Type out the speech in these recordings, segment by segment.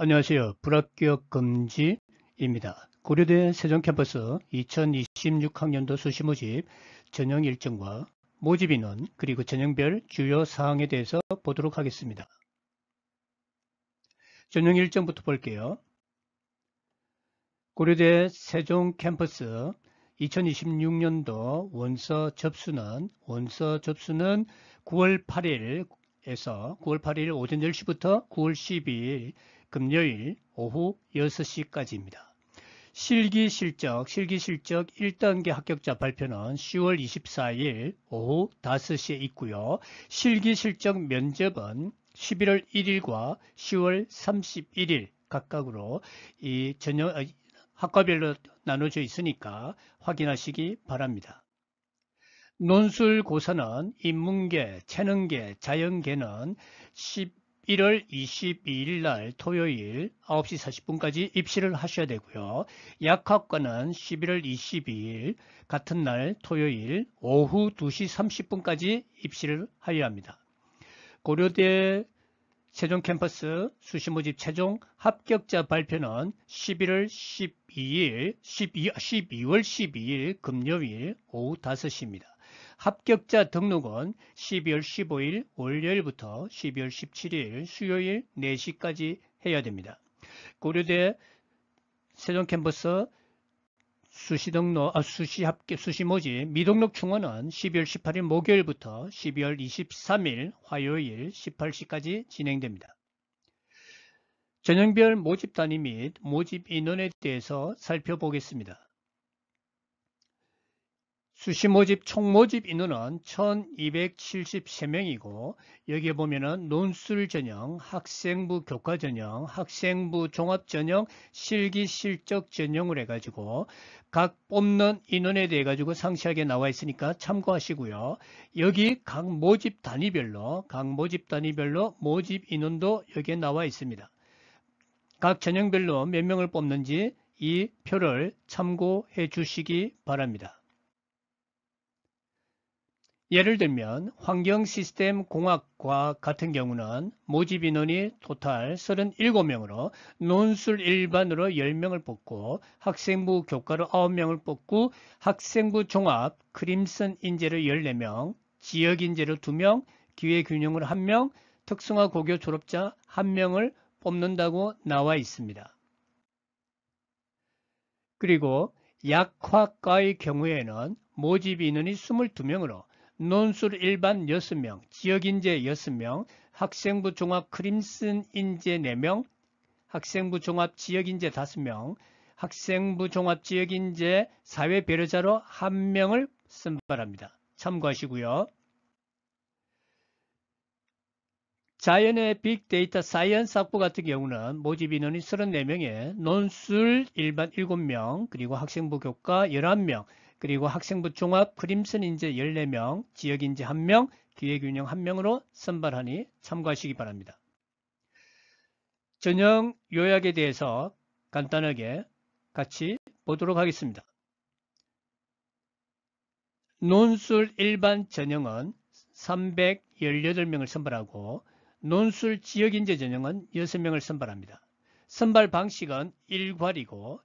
안녕하세요. 불합격 금지입니다. 고려대 세종캠퍼스 2026학년도 수시 모집 전형 일정과 모집 인원 그리고 전형별 주요 사항에 대해서 보도록 하겠습니다. 전형 일정부터 볼게요. 고려대 세종캠퍼스 2026년도 원서 접수는 9월 8일에서 9월 8일 오전 10시부터 9월 12일 금요일 오후 6시까지입니다. 실기실적 1단계 합격자 발표는 10월 24일 오후 5시에 있고요. 실기실적 면접은 11월 1일과 10월 31일 각각으로 이 전형 학과별로 나눠져 있으니까 확인하시기 바랍니다. 논술고사는 인문계, 체능계, 자연계는 11월 22일 날 토요일 9시 40분까지 입시를 하셔야 되고요. 약학과는 11월 22일 같은 날 토요일 오후 2시 30분까지 입시를 하여야 합니다. 고려대 세종캠퍼스 수시모집 최종 합격자 발표는 12월 12일 금요일 오후 5시입니다. 합격자 등록은 12월 15일 월요일부터 12월 17일 수요일 4시까지 해야 됩니다. 고려대 세종캠퍼스 수시 모집 미등록 충원은 12월 18일 목요일부터 12월 23일 화요일 18시까지 진행됩니다. 전형별 모집 단위 및 모집 인원에 대해서 살펴보겠습니다. 수시 모집 총 모집 인원은 1273명이고 여기에 보면은 논술 전형, 학생부 교과 전형, 학생부 종합 전형, 실기 실적 전형을 해가지고 각 뽑는 인원에 대해 가지고 상세하게 나와 있으니까 참고하시고요. 여기 각 모집 단위별로 모집 인원도 여기에 나와 있습니다. 각 전형별로 몇 명을 뽑는지 이 표를 참고해 주시기 바랍니다. 예를 들면 환경시스템공학과 같은 경우는 모집 인원이 토탈 37명으로 논술 일반으로 10명을 뽑고 학생부 교과로 9명을 뽑고 학생부 종합 크림슨 인재로 14명, 지역인재로 2명, 기회균형으로 1명, 특성화 고교 졸업자 1명을 뽑는다고 나와 있습니다. 그리고 약학과의 경우에는 모집 인원이 22명으로 논술 일반 6명, 지역인재 6명, 학생부 종합 크림슨 인재 4명, 학생부 종합 지역인재 5명, 학생부 종합 지역인재 사회 배려자로 1명을 선발합니다. 참고하시고요. 자연의 빅데이터 사이언스 학부 같은 경우는 모집 인원이 34명에 논술 일반 7명, 그리고 학생부 교과 11명, 그리고 학생부 종합 크림슨 인재 14명, 지역인재 1명, 기회균형 1명으로 선발하니 참고하시기 바랍니다. 전형 요약에 대해서 간단하게 같이 보도록 하겠습니다. 논술 일반 전형은 318명을 선발하고 논술 지역인재 전형은 6명을 선발합니다. 선발 방식은 1괄이고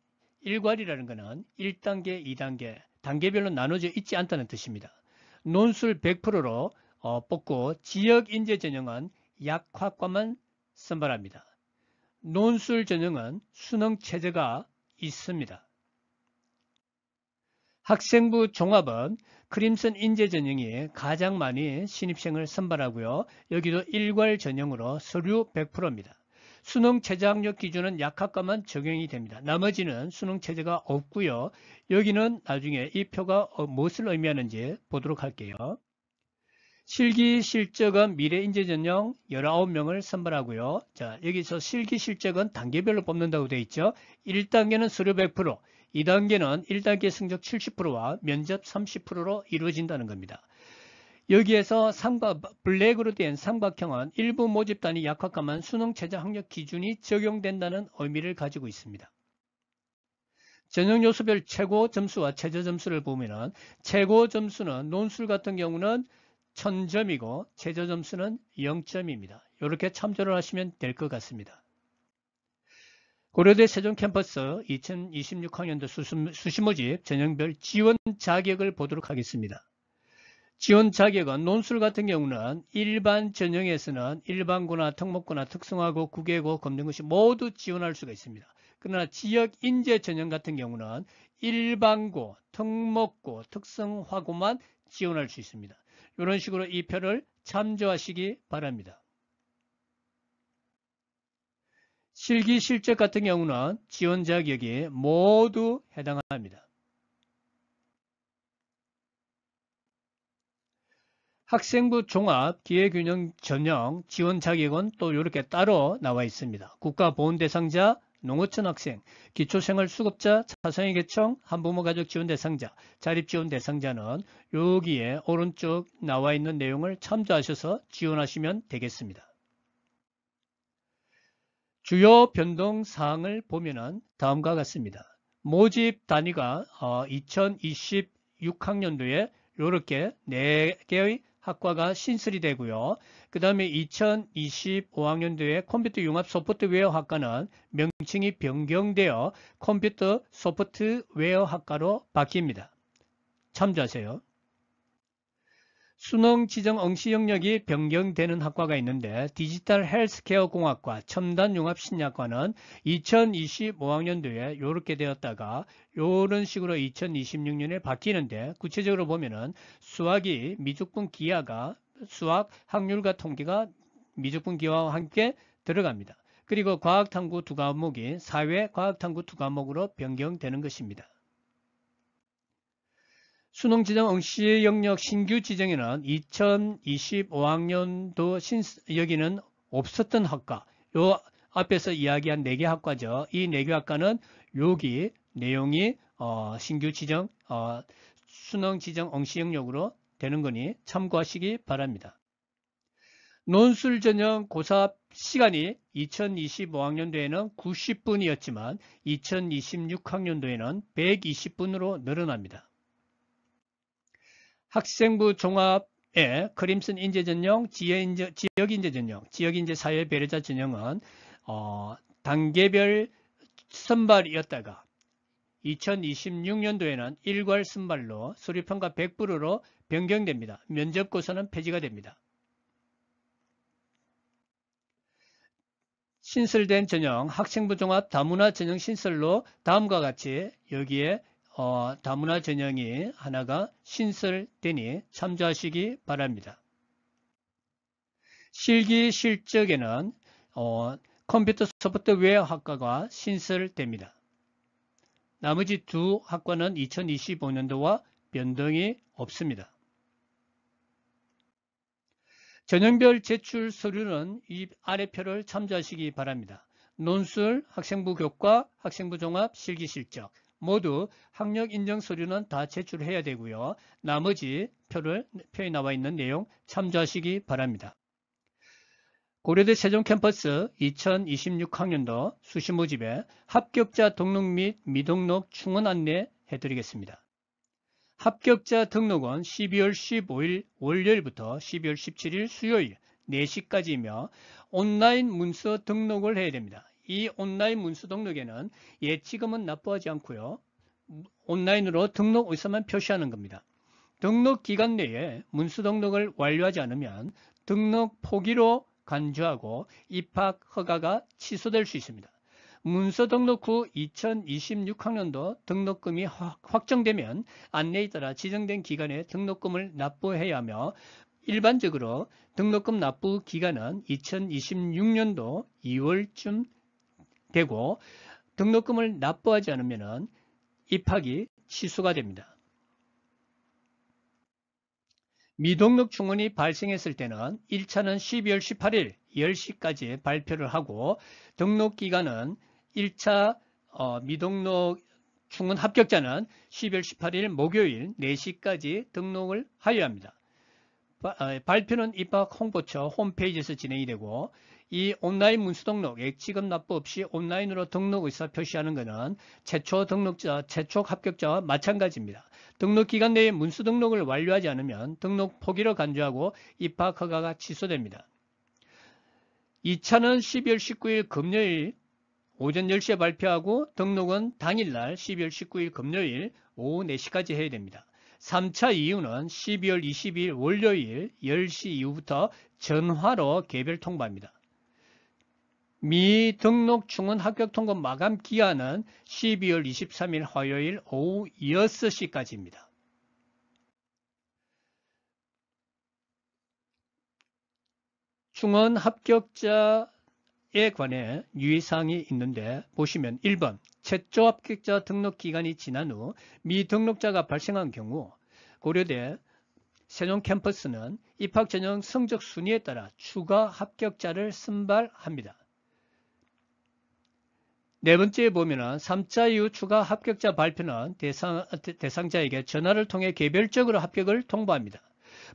1괄이라는 것은 1단계, 2단계, 단계별로 나눠져 있지 않다는 뜻입니다. 논술 100%로 뽑고 지역인재 전형은 약학과만 선발합니다. 논술 전형은 수능 체제가 있습니다. 학생부 종합은 크림슨 인재 전형이 가장 많이 신입생을 선발하고요. 여기도 일괄 전형으로 서류 100%입니다. 수능 최저 학력 기준은 약학과만 적용이 됩니다. 나머지는 수능 체제가 없고요. 여기는 나중에 이 표가 무엇을 의미하는지 보도록 할게요. 실기 실적은 미래 인재 전형 19명을 선발하고요. 자, 여기서 실기 실적은 단계별로 뽑는다고 되어 있죠. 1단계는 서류 100%, 2단계는 1단계 성적 70%와 면접 30%로 이루어진다는 겁니다. 여기에서 블랙으로 된 삼각형은 일부 모집 단위 약학과만 수능 최저 학력 기준이 적용된다는 의미를 가지고 있습니다. 전형 요소별 최고 점수와 최저 점수를 보면은 최고 점수는 논술 같은 경우는 1000점이고 최저 점수는 0점입니다. 이렇게 참조를 하시면 될 것 같습니다. 고려대 세종 캠퍼스 2026학년도 수시모집 전형별 지원 자격을 보도록 하겠습니다. 지원 자격은 논술 같은 경우는 일반 전형에서는 일반고나 특목고나 특성화고 국외고 검정고시 모두 지원할 수가 있습니다. 그러나 지역 인재 전형 같은 경우는 일반고, 특목고, 특성화고만 지원할 수 있습니다. 이런 식으로 이 표를 참조하시기 바랍니다. 실기 실적 같은 경우는 지원 자격이 모두 해당합니다. 학생부 종합 기회균형 전형 지원 자격은 또 이렇게 따로 나와 있습니다. 국가보훈 대상자, 농어촌 학생, 기초생활수급자, 차상위 계층, 한부모 가족 지원 대상자, 자립지원 대상자는 여기에 오른쪽 나와 있는 내용을 참조하셔서 지원하시면 되겠습니다. 주요 변동사항을 보면은 다음과 같습니다. 모집 단위가 2026학년도에 이렇게 4개의 학과가 신설이 되고요. 그 다음에 2025학년도에 컴퓨터 융합 소프트웨어 학과는 명칭이 변경되어 컴퓨터 소프트웨어 학과로 바뀝니다. 참조하세요. 수능 지정 응시 영역이 변경되는 학과가 있는데 디지털 헬스케어 공학과 첨단 융합 심리학과는 2025학년도에 이렇게 되었다가 이런 식으로 2026년에 바뀌는데 구체적으로 보면은 수학이 미적분 기하가 수학 확률과 통계가 미적분 기하와 함께 들어갑니다. 그리고 과학탐구 2과목이 사회 과학탐구 2과목으로 변경되는 것입니다. 수능 지정 응시 영역 신규 지정에는 2025학년도 여기는 없었던 학과, 요 앞에서 이야기한 4개 학과죠. 이 4개 학과는 여기 내용이 신규 지정, 수능 지정 응시 영역으로 되는 거니 참고하시기 바랍니다. 논술 전형 고사 시간이 2025학년도에는 90분이었지만 2026학년도에는 120분으로 늘어납니다. 학생부 종합의 크림슨 인재 전형, 지역 인재 전형, 지역 인재 사회 배려자 전형은 단계별 선발이었다가 2026년도에는 일괄 선발로 수료평가 100%로 변경됩니다. 면접고사는 폐지가 됩니다. 신설된 전형 학생부 종합 다문화 전형 신설로 다음과 같이 여기에 다문화 전형이 하나가 신설되니 참조하시기 바랍니다. 실기 실적에는 컴퓨터 소프트웨어 학과가 신설됩니다. 나머지 두 학과는 2025년도와 변동이 없습니다. 전형별 제출 서류는 이 아래 표를 참조하시기 바랍니다. 논술, 학생부 교과, 학생부 종합, 실기 실적 모두 학력 인정 서류는 다 제출해야 되고요. 나머지 표에 나와 있는 내용 참조하시기 바랍니다. 고려대 세종 캠퍼스 2026학년도 수시 모집에 합격자 등록 및 미등록 충원 안내 해드리겠습니다. 합격자 등록은 12월 15일 월요일부터 12월 17일 수요일 4시까지이며 온라인 문서 등록을 해야 됩니다. 이 온라인 문서 등록에는 예치금은 납부하지 않고요. 온라인으로 등록 의사만 표시하는 겁니다. 등록 기간 내에 문서 등록을 완료하지 않으면 등록 포기로 간주하고 입학 허가가 취소될 수 있습니다. 문서 등록 후 2026학년도 등록금이 확정되면 안내에 따라 지정된 기간에 등록금을 납부해야 하며 일반적으로 등록금 납부 기간은 2026년도 2월쯤 되고 등록금을 납부하지 않으면 입학이 취소가 됩니다. 미등록 충원이 발생했을 때는 1차는 12월 18일 10시까지 발표를 하고 등록기간은 1차 미등록 충원 합격자는 12월 18일 목요일 4시까지 등록을 하여야 합니다. 발표는 입학 홍보처 홈페이지에서 진행이 되고 이 온라인 문서 등록, 예치금 납부 없이 온라인으로 등록 의사 표시하는 것은 최초 등록자, 최초 합격자와 마찬가지입니다. 등록 기간 내에 문서 등록을 완료하지 않으면 등록 포기로 간주하고 입학 허가가 취소됩니다. 2차는 12월 19일 금요일 오전 10시에 발표하고 등록은 당일날 12월 19일 금요일 오후 4시까지 해야 됩니다. 3차 이유는 12월 22일 월요일 10시 이후부터 전화로 개별 통보합니다. 미등록 충원 합격 통보 마감 기한은 12월 23일 화요일 오후 6시까지입니다. 충원 합격자에 관해 유의사항이 있는데 보시면 1번 최초 합격자 등록 기간이 지난 후 미등록자가 발생한 경우 고려대 세종 캠퍼스는 입학 전형 성적 순위에 따라 추가 합격자를 선발합니다. 네 번째에 보면은 3차 이후 추가 합격자 발표는 대상자에게 전화를 통해 개별적으로 합격을 통보합니다.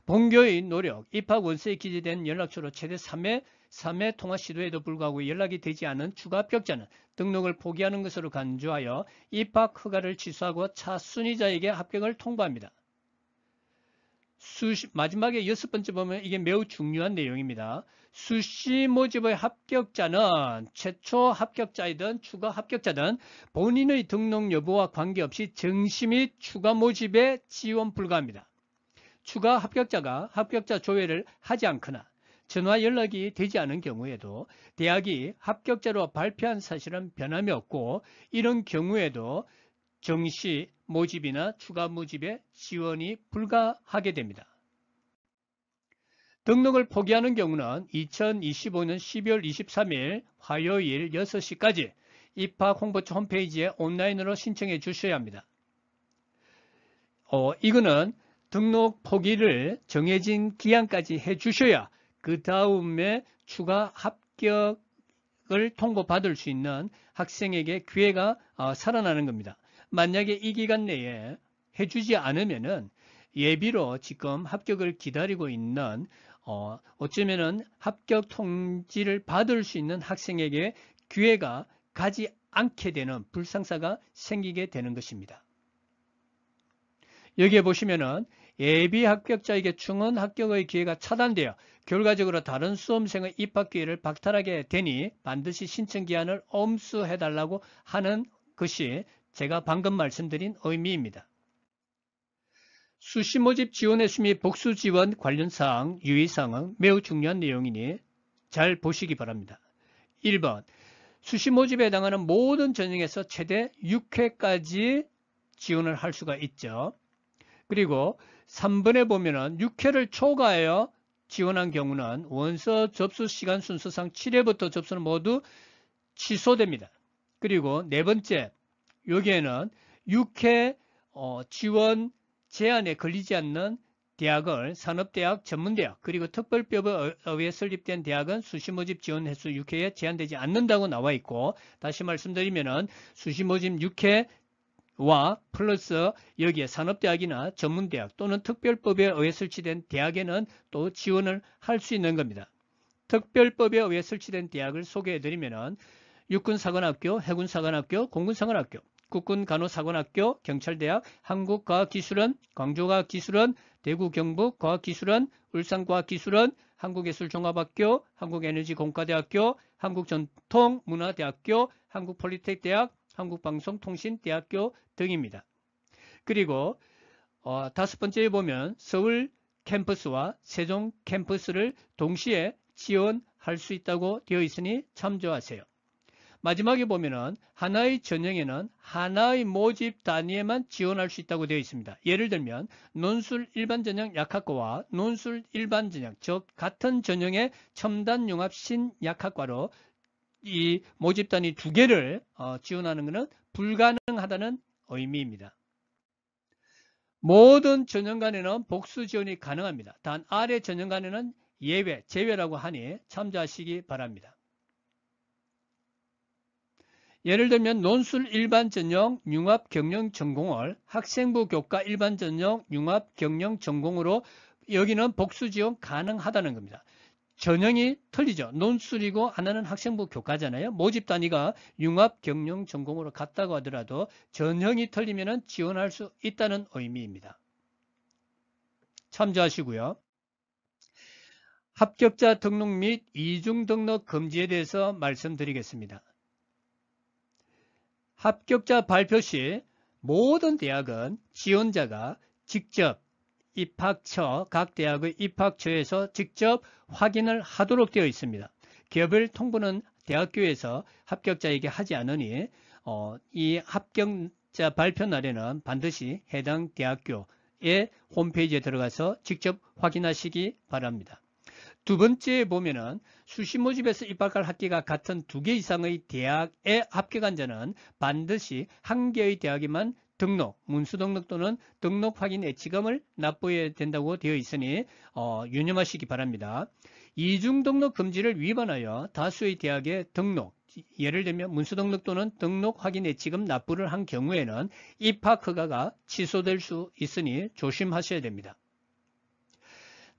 본교의 노력, 입학 원서에 기재된 연락처로 최대 3회 통화 시도에도 불구하고 연락이 되지 않은 추가 합격자는 등록을 포기하는 것으로 간주하여 입학 허가를 취소하고 차순위자에게 합격을 통보합니다. 마지막에 6번째 보면 이게 매우 중요한 내용입니다. 수시 모집의 합격자는 최초 합격자이든 추가 합격자든 본인의 등록 여부와 관계없이 정시 및 추가 모집에 지원 불가합니다. 추가 합격자가 합격자 조회를 하지 않거나 전화 연락이 되지 않은 경우에도 대학이 합격자로 발표한 사실은 변함이 없고 이런 경우에도 정시 모집이나 추가 모집에 지원이 불가하게 됩니다. 등록을 포기하는 경우는 2025년 12월 23일 화요일 6시까지 입학홍보처 홈페이지에 온라인으로 신청해 주셔야 합니다. 이거는 등록 포기를 정해진 기한까지 해 주셔야 그 다음에 추가 합격을 통보받을 수 있는 학생에게 기회가 살아나는 겁니다. 만약에 이 기간 내에 해주지 않으면은 예비로 지금 합격을 기다리고 있는 어쩌면은 합격 통지를 받을 수 있는 학생에게 기회가 가지 않게 되는 불상사가 생기게 되는 것입니다. 여기에 보시면은 예비 합격자에게 충원 합격의 기회가 차단되어 결과적으로 다른 수험생의 입학 기회를 박탈하게 되니 반드시 신청 기한을 엄수해달라고 하는 것이 제가 방금 말씀드린 의미입니다. 수시 모집 지원 횟수 및 복수 지원 관련 사항, 유의사항은 매우 중요한 내용이니 잘 보시기 바랍니다. 1번 수시 모집에 해당하는 모든 전형에서 최대 6회까지 지원을 할 수가 있죠. 그리고 3번에 보면은 6회를 초과하여 지원한 경우는 원서 접수 시간 순서상 7회부터 접수는 모두 취소됩니다. 그리고 네 번째, 여기에는 6회 지원 제한에 걸리지 않는 대학을 산업대학, 전문대학, 그리고 특별법에 의해 설립된 대학은 수시 모집 지원 횟수 6회에 제한되지 않는다고 나와 있고, 다시 말씀드리면은 수시 모집 6회와 플러스 여기에 산업대학이나 전문대학 또는 특별법에 의해 설치된 대학에는 또 지원을 할 수 있는 겁니다. 특별법에 의해 설치된 대학을 소개해드리면은 육군사관학교, 해군사관학교, 공군사관학교, 국군간호사관학교, 경찰대학, 한국과학기술원, 광주과학기술원, 대구경북과학기술원, 울산과학기술원, 한국예술종합학교, 한국에너지공과대학교, 한국전통문화대학교, 한국폴리텍대학, 한국방송통신대학교 등입니다. 그리고 다섯 번째에 보면 서울 캠퍼스와 세종 캠퍼스를 동시에 지원할 수 있다고 되어 있으니 참조하세요. 마지막에 보면은 하나의 전형에는 하나의 모집 단위에만 지원할 수 있다고 되어 있습니다. 예를 들면 논술 일반 전형 약학과와 논술 일반 전형, 즉 같은 전형의 첨단 융합 신약학과로 이 모집 단위 두 개를 지원하는 것은 불가능하다는 의미입니다. 모든 전형 간에는 복수 지원이 가능합니다. 단 아래 전형 간에는 예외, 제외라고 하니 참조하시기 바랍니다. 예를 들면 논술 일반 전형 융합 경영 전공을 학생부 교과 일반 전형 융합 경영 전공으로 여기는 복수 지원 가능하다는 겁니다. 전형이 틀리죠. 논술이고 하나는 학생부 교과잖아요. 모집 단위가 융합 경영 전공으로 같다고 하더라도 전형이 틀리면 지원할 수 있다는 의미입니다. 참조하시고요. 합격자 등록 및 이중 등록 금지에 대해서 말씀드리겠습니다. 합격자 발표 시 모든 대학은 지원자가 직접 각 대학의 입학처에서 직접 확인을 하도록 되어 있습니다. 개별 통보는 대학교에서 합격자에게 하지 않으니 이 합격자 발표 날에는 반드시 해당 대학교의 홈페이지에 들어가서 직접 확인하시기 바랍니다. 두 번째 보면은 수시 모집에서 입학할 학기가 같은 2개 이상의 대학에 합격한 자는 반드시 1개의 대학에만 문수 등록 또는 등록 확인 예치금을 납부해야 된다고 되어 있으니 유념하시기 바랍니다. 이중 등록 금지를 위반하여 다수의 대학에 예를 들면 문수 등록 또는 등록 확인 예치금 납부를 한 경우에는 입학 허가가 취소될 수 있으니 조심하셔야 됩니다.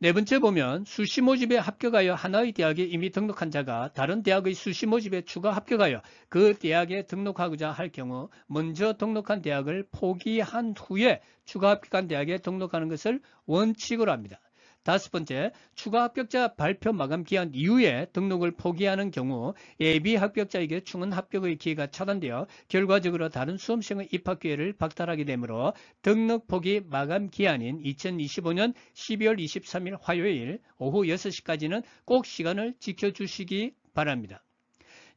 네 번째 보면 수시 모집에 합격하여 하나의 대학에 이미 등록한 자가 다른 대학의 수시 모집에 추가 합격하여 그 대학에 등록하고자 할 경우 먼저 등록한 대학을 포기한 후에 추가 합격한 대학에 등록하는 것을 원칙으로 합니다. 다섯 번째, 추가 합격자 발표 마감 기한 이후에 등록을 포기하는 경우 예비 합격자에게 충원 합격의 기회가 차단되어 결과적으로 다른 수험생의 입학 기회를 박탈하게 되므로 등록 포기 마감 기한인 2025년 12월 23일 화요일 오후 6시까지는 꼭 시간을 지켜주시기 바랍니다.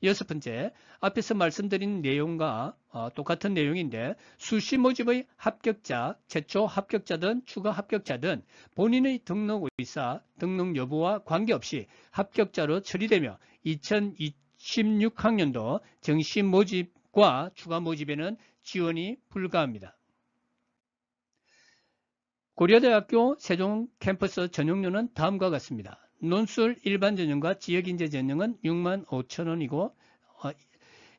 여섯 번째, 앞에서 말씀드린 내용과 똑같은 내용인데 수시 모집의 합격자, 최초 합격자든 추가 합격자든 본인의 등록 의사, 등록 여부와 관계없이 합격자로 처리되며 2026학년도 정시 모집과 추가 모집에는 지원이 불가합니다. 고려대학교 세종 캠퍼스 전용료는 다음과 같습니다. 논술 일반 전형과 지역인재 전형은 65,000원이고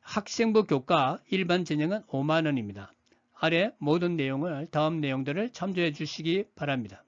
학생부 교과 일반 전형은 50,000원입니다. 아래 모든 내용을 다음 내용들을 참조해 주시기 바랍니다.